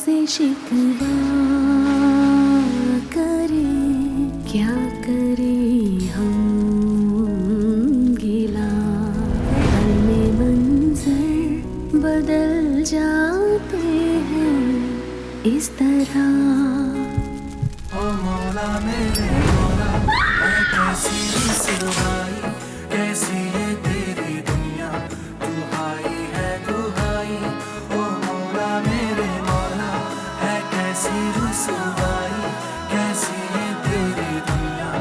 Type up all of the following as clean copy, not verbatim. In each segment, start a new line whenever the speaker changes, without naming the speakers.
किससे शिकवा करें, क्या करें हम गिला, पल में मंजर बदल जाते हैं इस तरह।
ओ मौला मेरे मौला, मैं कैसी रुसवाई, कैसी है तेरी दुनिया, दुहाई है दुहाई। ओ मौला मेरे मौला, है कैसी रुसवाई, कैसी है तेरी दुनिया,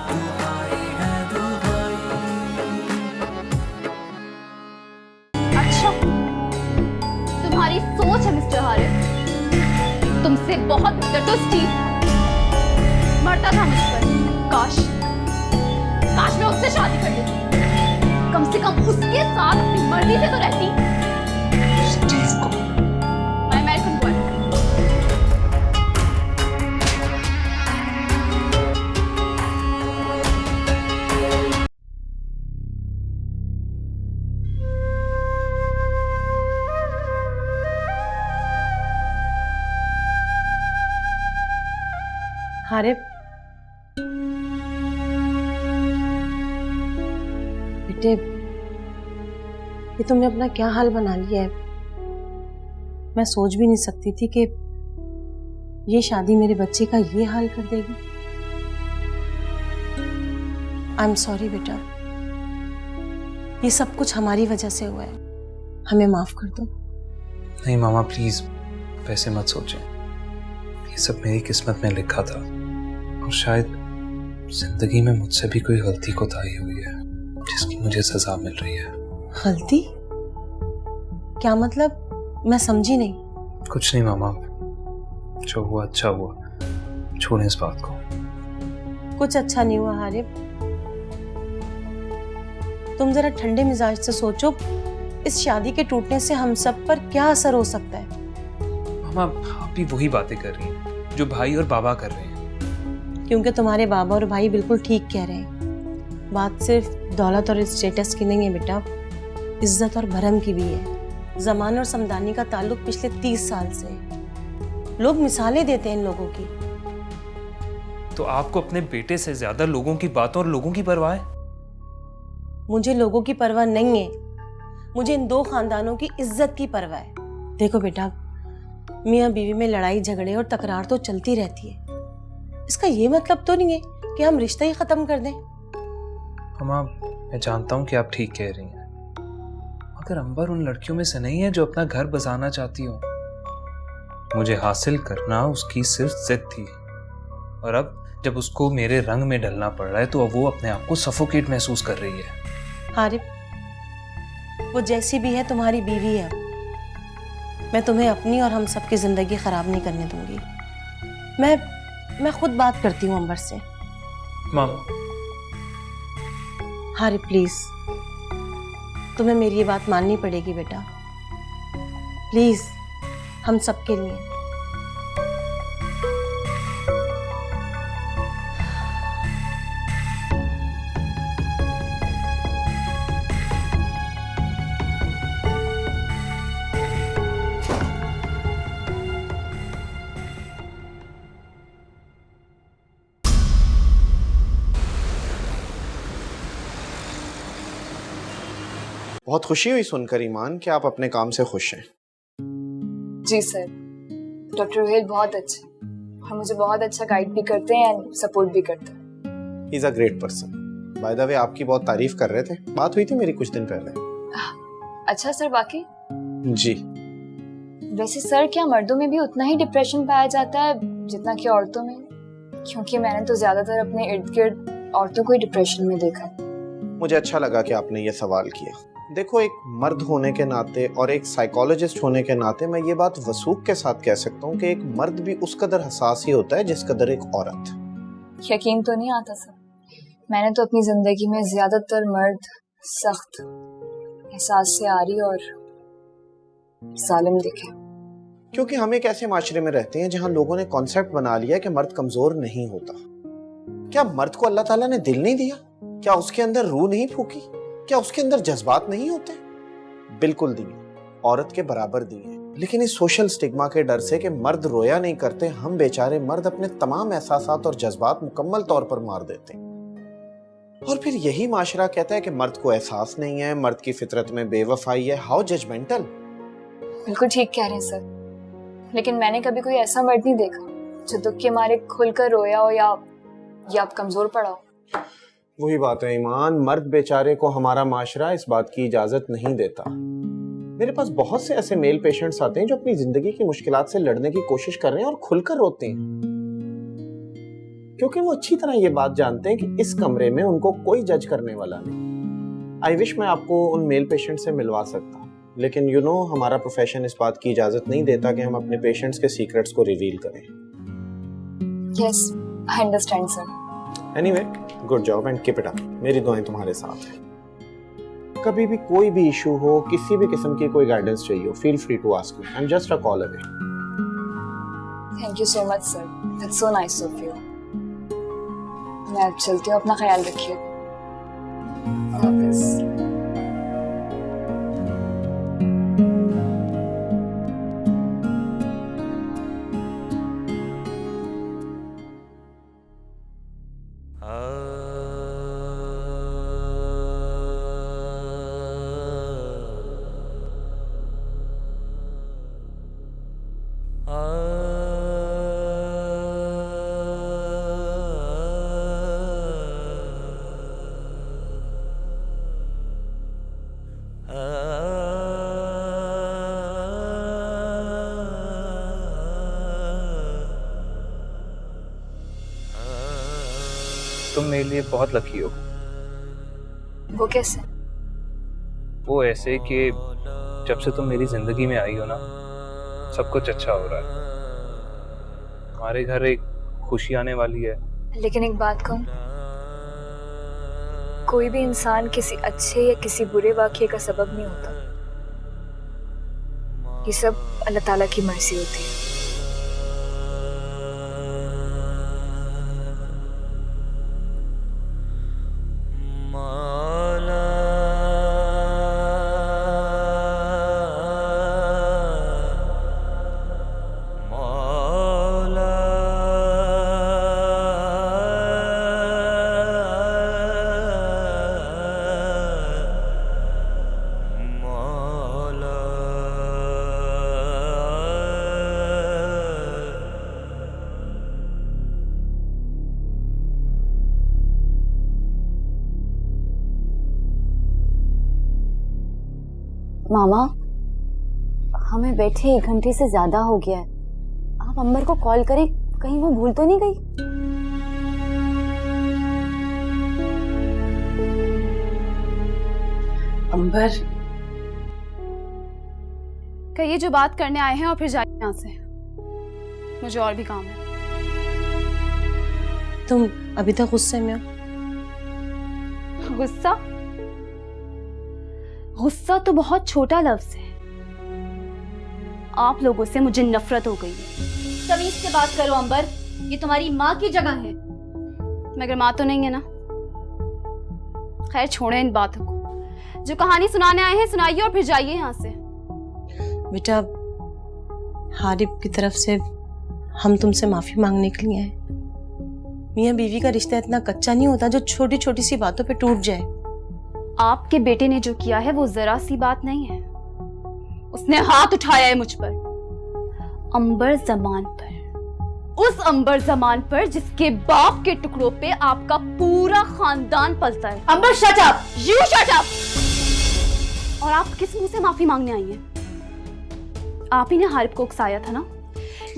दुहाई है दुहाई।
अच्छा, तुम्हारी सोच है मिस्टर हारिस, तुमसे बहुत बेहतर तो स्टीव मरता था मुझ पर। काश मैं उससे शादी कर लेती, कम से कम उसके साथ अपनी मर्जी से तो रहती।
स्टीव को
माय अमेरिकन बॉय।
हारिब, बेटे ये तुमने अपना क्या हाल बना लिया है। मैं सोच भी नहीं सकती थी कि ये शादी मेरे बच्चे का ये हाल कर देगी। आई एम सॉरी बेटा, ये सब कुछ हमारी वजह से हुआ है, हमें माफ कर दो।
नहीं मामा प्लीज वैसे मत सोचें, ये सब मेरी किस्मत में लिखा था और शायद जिंदगी में मुझसे भी कोई गलती कोताही हुई है जिसकी मुझे सजा मिल रही है।
गलती? क्या मतलब? मैं समझी नहीं।
कुछ नहीं मामा, जो हुआ अच्छा हुआ, छोड़ें इस बात को।
कुछ अच्छा नहीं हुआ हारिब, तुम जरा ठंडे मिजाज से सोचो, इस शादी के टूटने से हम सब पर क्या असर हो सकता है।
मामा आप भी वही बातें कर रही हैं जो भाई और बाबा कर रहे हैं।
क्योंकि तुम्हारे बाबा और भाई बिल्कुल ठीक कह रहे हैं। बात सिर्फ दौलत और स्टेटस की नहीं है बेटा, इज्जत और भरम की भी है। जमान और समदानी का ताल्लुक पिछले 30 साल से है। लोग मिसालें देते हैं इन लोगों की।
तो आपको अपने बेटे से ज्यादा लोगों की बातों और लोगों की परवाह है?
मुझे लोगों की परवाह नहीं है, मुझे इन दो खानदानों की इज्जत की परवाह है। देखो बेटा, मियाँ बीवी में लड़ाई झगड़े और तकरार तो चलती रहती है, इसका ये मतलब तो नहीं है कि हम रिश्ता ही खत्म कर दें।
मामा मैं जानता हूँ कि आप ठीक कह रही हैं, मगर अंबर उन लड़कियों में से नहीं है जो अपना घर बसाना चाहती हो। मुझे हासिल करना उसकी सिर्फ जिद थी, और अब जब उसको मेरे रंग में ढलना पड़ रहा है तो अब वो अपने आप को सफोकेट महसूस कर रही है।
हारिब, वो जैसी भी है तुम्हारी बीवी है, मैं तुम्हें अपनी और हम सबकी जिंदगी खराब नहीं करने दूंगी। मैं खुद बात करती हूँ अंबर से।
मामा
हारिब प्लीज, तुम्हें मेरी ये बात माननी पड़ेगी बेटा, प्लीज, हम सबके लिए।
बहुत खुशी हुई सुनकर ईमान कि आप अपने काम से खुश हैं।
जी सर, डॉक्टर रोहित बहुत अच्छे और मुझे बहुत अच्छा गाइड भी करते हैं एंड सपोर्ट भी करते हैं।
He is a great person. By the way आपकी बहुत तारीफ कर रहे थे, बात हुई थी मेरी कुछ दिन पहले।
अच्छा सर, बाकी
जी
वैसे सर क्या मर्दों में भी उतना ही डिप्रेशन पाया जाता है जितना कि औरतों में? क्योंकि मैंने तो ज्यादातर अपने इर्द गिर्द औरतों को ही डिप्रेशन में देखा है।
मुझे अच्छा लगा कि आपने ये सवाल किया। देखो, एक मर्द होने के नाते और एक साइकोलॉजिस्ट होने के नाते मैं ये बात वसूख के साथ कह सकता हूँ कि एक मर्द भी उस कदर हसास ही होता है जिस कदर एक औरत।
यकीन तो नहीं आता सर, मैंने तो अपनी जिंदगी में ज्यादातर मर्द सख्त, एहसास से आरी और जालिम दिखे।
क्योंकि हम एक ऐसे माशरे में रहते हैं जहाँ लोगों ने कॉन्सेप्ट बना लिया है कि मर्द कमजोर नहीं होता। क्या मर्द को अल्लाह ताला ने दिल नहीं दिया? क्या उसके अंदर रूह नहीं फूकी? क्या उसके अंदर जज्बात नहीं होते? बिल्कुल दिए, औरत के बराबर दिए। लेकिन इस सोशल स्टिग्मा के डर से कि मर्द रोया नहीं करते, हम बेचारे मर्द अपने तमाम एहसासात और जज्बात मुकम्मल तौर पर मार देते हैं। और फिर यही माशरा कहता है कि मर्द को एहसास नहीं है, मर्द की फितरत में बेवफाई है। How judgmental.
बिल्कुल ठीक कह रहे हैं सर, लेकिन मैंने कभी कोई ऐसा मर्द नहीं देखा जो दुख के मारे खुलकर रोया हो या आप कमजोर पड़ा हो।
वही बात है ईमान, मर्द बेचारे को हमारा माशरा इस बात की इजाजत नहीं देता। मेरे पास बहुत से ऐसे मेल पेशेंट्स आते हैं जो अपनी जिंदगी की मुश्किलात से लड़ने की कोशिश कर रहे हैं और खुलकर रोते हैं, क्योंकि वो अच्छी तरह ये बात जानते हैं कि इस कमरे में उनको कोई जज करने वाला नहीं। आई विश मैं आपको उन मेल पेशेंट से मिलवा सकता, लेकिन यू नो हमारा प्रोफेशन इस बात की इजाजत नहीं देता कि हम अपने पेशेंट्स के सीक्रेट्स को रिवील करें।
Yes, I understand sir.
Anyway, good job and keep it up. मेरी दुआएं तुम्हारे साथ हैं। कभी भी कोई भी इशू हो, किसी भी किस्म की कोई गाइडेंस चाहिए हो, feel free to ask me. I am just a call away.
Thank you so much sir, that's so nice of you. मैं अब चलती हूँ, अपना ख्याल रखिए। हाफिज़।
तुम मेरे लिए बहुत लकी हो।
वो कैसे?
वो ऐसे कि जब से तुम मेरी जिंदगी में आई हो ना, सब कुछ अच्छा हो रहा है। हमारे घर एक खुशी आने वाली है।
लेकिन एक बात कहूँ, कोई भी इंसान किसी अच्छे या किसी बुरे वाक़ये का सबब नहीं होता। ये सब अल्लाह ताला की मर्जी होती है।
मामा, हमें बैठे 1 घंटे से ज्यादा हो गया है। आप अंबर को कॉल करें, कहीं वो भूल तो नहीं गई?
अंबर,
कहिए जो बात करने आए हैं और फिर जाइए यहाँ से। मुझे और भी काम है।
तुम अभी तक गुस्से में हो?
गुस्सा? गुस्सा तो बहुत छोटा लफ्ज है। आप लोगों से मुझे नफरत हो गई है।
तमीज से बात करो अंबर, ये तुम्हारी माँ की जगह है।
मगर माँ तो नहीं है ना। खैर छोड़ें इन बातों को। जो कहानी सुनाने आए हैं सुनाइए और फिर जाइए यहाँ से।
बेटा, हारिब की तरफ से हम तुमसे माफी मांगने के लिए आए। मियाँ बीवी का रिश्ता इतना कच्चा नहीं होता जो छोटी छोटी सी बातों पे टूट जाए।
आपके बेटे ने जो किया है वो जरा सी बात नहीं है। उसने हाथ उठाया है मुझ पर, अंबर जमान पर, उस अंबर जमान पर जिसके बाप के टुकड़ों पे आपका पूरा खानदान पलता है।
Ambar shut up!
You shut up! और आप किस मुंह से माफी मांगने आई हैं? आप ही ने हारिब को उकसाया था ना।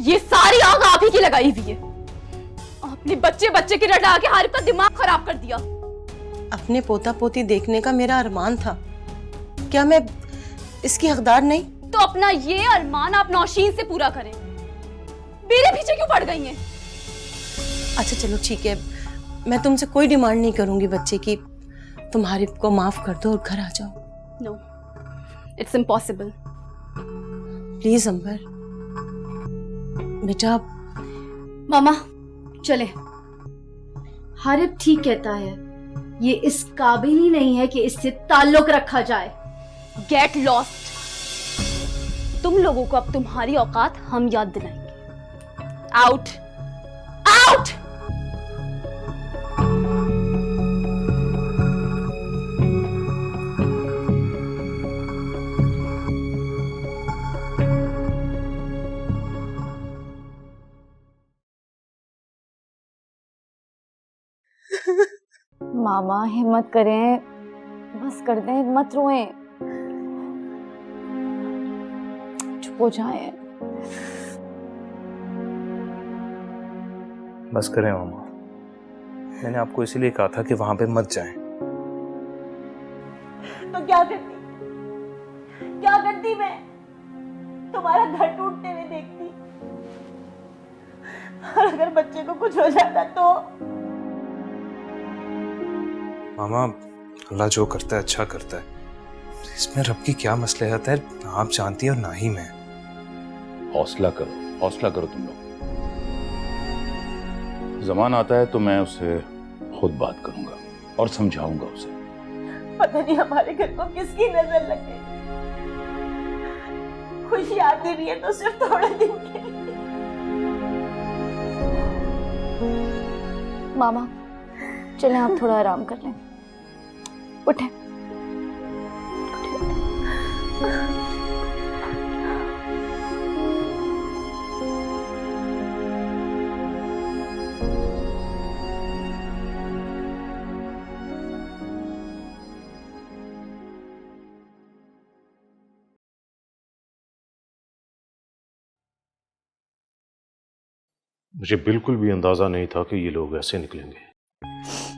ये सारी आग आप ही की लगाई हुई है। आपने बच्चे बच्चे की रटा के हारिब का दिमाग खराब कर दिया।
अपने पोता पोती देखने का मेरा अरमान था, क्या मैं इसकी हकदार नहीं?
तो अपना ये अरमान आप नौशीन से पूरा करें। मेरे पीछे क्यों पड़ गई हैं?
अच्छा चलो ठीक है, मैं तुमसे कोई डिमांड नहीं करूंगी बच्चे की। तुम हारिब को माफ कर दो और घर आ जाओ।
No, it's impossible.
Please Ambar बेटा।
मामा चले, हारिब ठीक कहता है, ये इस काबिल ही नहीं है कि इससे ताल्लुक रखा जाए।
Get lost. तुम लोगों को अब तुम्हारी औकात हम याद दिलाएंगे। Out out.
मामा हिम्मत करें, बस कर दें, मत रोएं, चुप हो जाएं।
बस करें मामा, मैंने आपको इसीलिए कहा था कि वहां पे मत जाएं।
तो क्या करती मैं? तुम्हारा घर टूटते हुए देखती, और अगर बच्चे को कुछ हो जाता तो?
मामा, अल्लाह जो करता है अच्छा करता है, इसमें रब की क्या मसलहत है, ना आप जानती हैं और ना ही मैं।
हौसला करो तुम लोग। जमान आता है तो मैं उससे खुद बात करूंगा और समझाऊंगा उसे।
पता नहीं हमारे घर को किसकी नजर लग गई। खुशी आती भी है तो सिर्फ थोड़े दिन के लिए।
मामा चलें, आप थोड़ा आराम कर लें, उठें।
मुझे बिल्कुल भी अंदाजा नहीं था कि ये लोग ऐसे निकलेंगे।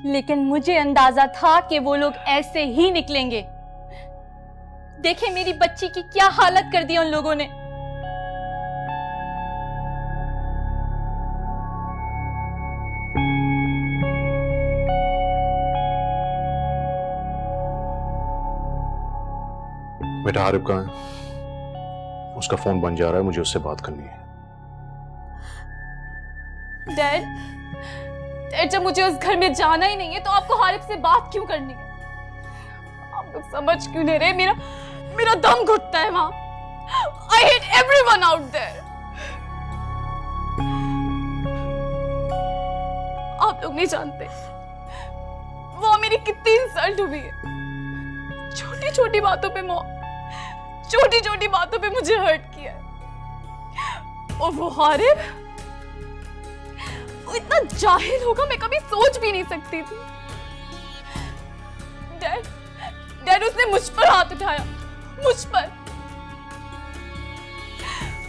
लेकिन मुझे अंदाजा था कि वो लोग ऐसे ही निकलेंगे। देखे मेरी बच्ची की क्या हालत कर दी उन लोगों ने।
बेटा आरिफ कहाँ है? उसका फोन बंद जा रहा है, मुझे उससे बात करनी है।
डैड, जब मुझे उस घर में जाना ही नहीं है तो आपको हारिफ से बात क्यों करनी है? आप लोग समझ क्यों नहीं रहे? मेरा दम घुटता है वहां। I hate everyone out there. आप लोग नहीं जानते वो मेरी कितनी इंसल्ट हुई है। छोटी छोटी बातों पे मुझे हर्ट किया है। और वो हारिफ, वो इतना जाहिल होगा मैं कभी सोच भी नहीं सकती थी। डैड उसने मुझ पर हाथ उठाया, मुझ पर।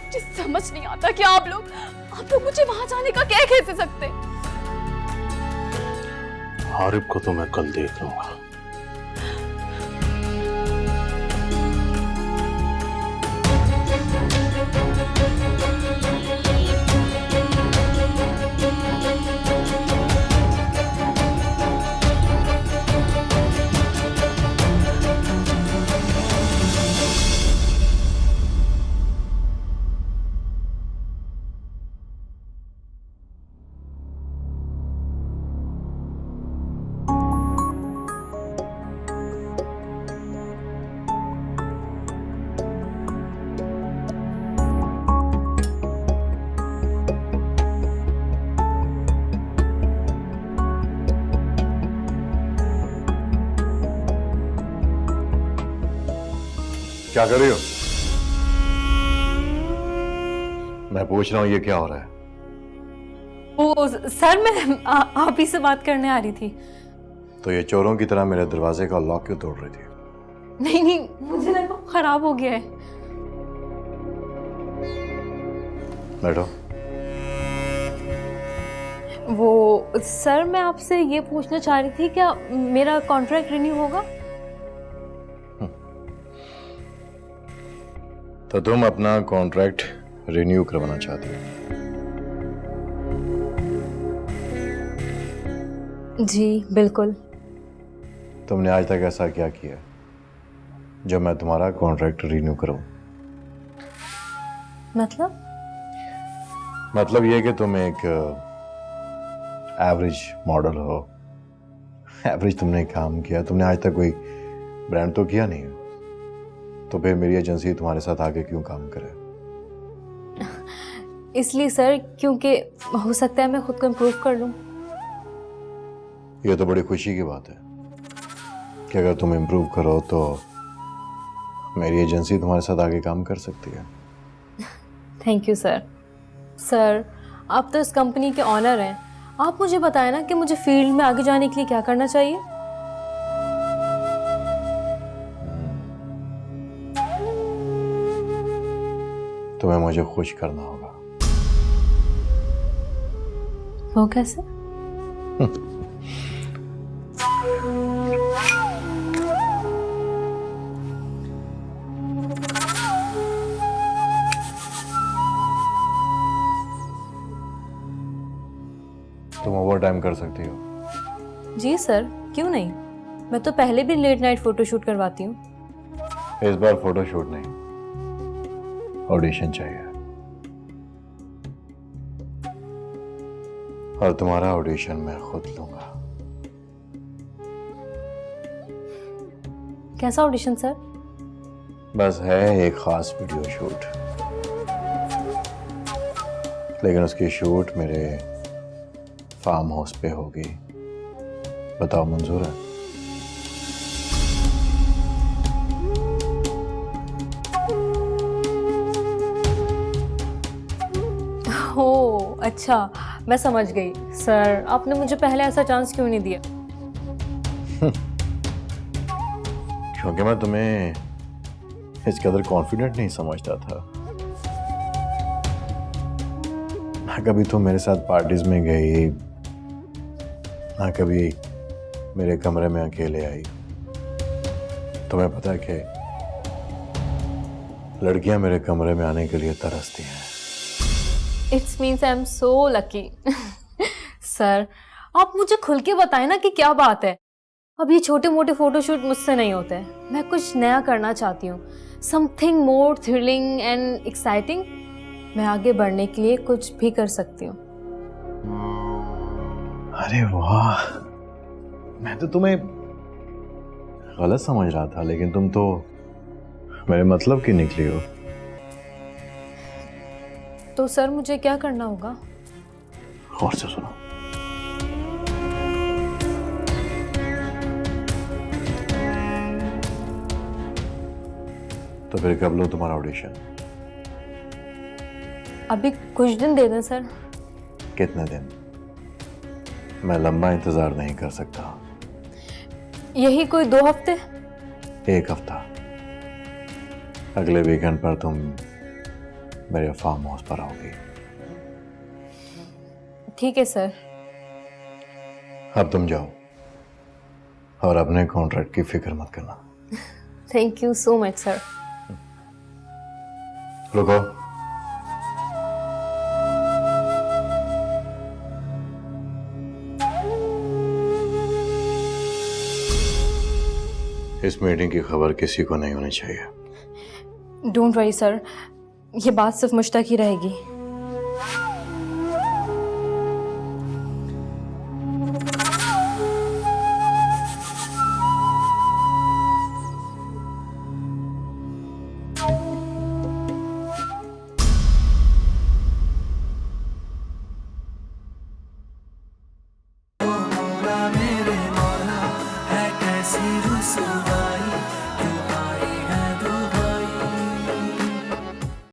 मुझे समझ नहीं आता कि आप लोग मुझे वहां जाने का क्या कह सकते।
आरिफ को तो मैं कल देख लूंगा। क्या कर रही हो? मैं पूछ रहा हूं ये क्या हो रहा है?
वो सर, मैं आप ही से बात करने आ रही थी।
तो ये चोरों की तरह मेरे दरवाजे का लॉक क्यों तोड़ रही थी?
नहीं, मुझे लगा खराब हो गया है।
बैठो।
वो सर, मैं आपसे ये पूछना चाह रही थी, क्या मेरा कॉन्ट्रैक्ट रिन्यू होगा?
तो तुम अपना कॉन्ट्रैक्ट रिन्यू करवाना चाहती हो?
जी बिल्कुल।
तुमने आज तक ऐसा क्या किया जो मैं तुम्हारा कॉन्ट्रैक्ट रिन्यू करूं? मतलब ये कि तुम एक एवरेज मॉडल हो। एवरेज तुमने काम किया, तुमने आज तक कोई ब्रांड तो किया नहीं। तो फिर मेरी एजेंसी तुम्हारे साथ आगे क्यों काम करे?
इसलिए सर क्योंकि हो सकता है मैं खुद को इम्प्रूव कर लूँ।
ये तो बड़ी खुशी की बात है कि अगर तुम इम्प्रूव करो तो मेरी एजेंसी तुम्हारे साथ आगे काम कर सकती है।
Thank you sir. सर आप तो इस कंपनी के ऑनर हैं, आप मुझे बताएं ना कि मुझे फील्ड में आगे जाने के लिए क्या करना चाहिए।
तुम्हें मुझे खुश करना होगा।
वो कैसे?
तुम ओवर टाइम कर सकती हो।
जी सर, क्यों नहीं, मैं तो पहले भी लेट नाइट फोटोशूट करवाती हूँ।
इस बार फोटोशूट नहीं, ऑडिशन चाहिए, और तुम्हारा ऑडिशन मैं खुद लूंगा।
कैसा ऑडिशन सर?
बस है एक खास वीडियो शूट, लेकिन उसकी शूट मेरे फार्म हाउस पे होगी। बताओ मंजूर है?
हो अच्छा, मैं समझ गई। सर आपने मुझे पहले ऐसा चांस क्यों नहीं दिया?
क्योंकि मैं तुम्हें इस कदर कॉन्फिडेंट नहीं समझता था। ना कभी तुम मेरे साथ पार्टीज में गई, ना कभी मेरे कमरे में अकेले आई। तुम्हें पता है कि लड़कियां मेरे कमरे में आने के लिए तरसती हैं।
It's means I am so lucky. Sir आप मुझे खुल के बताएं ना कि क्या बात है। अब ये छोटे मोटे फोटोशूट मुझसे नहीं होते, मैं कुछ नया करना चाहती हूँ, something more thrilling and exciting. मैं आगे बढ़ने के लिए कुछ भी कर सकती हूँ।
अरे वाह, मैं तो तुम्हें गलत समझ रहा था, लेकिन तुम तो मेरे मतलब की निकली हो।
तो सर मुझे क्या करना होगा?
गौर से सुनो। तो फिर कब लो तुम्हारा ऑडिशन?
अभी कुछ दिन दे दें सर।
कितने दिन? मैं लंबा इंतजार नहीं कर सकता।
यही कोई 2 हफ्ते?
1 हफ्ता। अगले वीकेंड पर तुम मेरे फार्म हाउस पर आओगी।
ठीक है सर।
अब तुम जाओ और अपने कॉन्ट्रैक्ट की फिक्र मत करना।
Thank you so much sir.
रुको, इस मीटिंग की खबर किसी को नहीं होनी चाहिए।
डोंट वरी सर, ये बात सिर्फ मुझ तक ही रहेगी।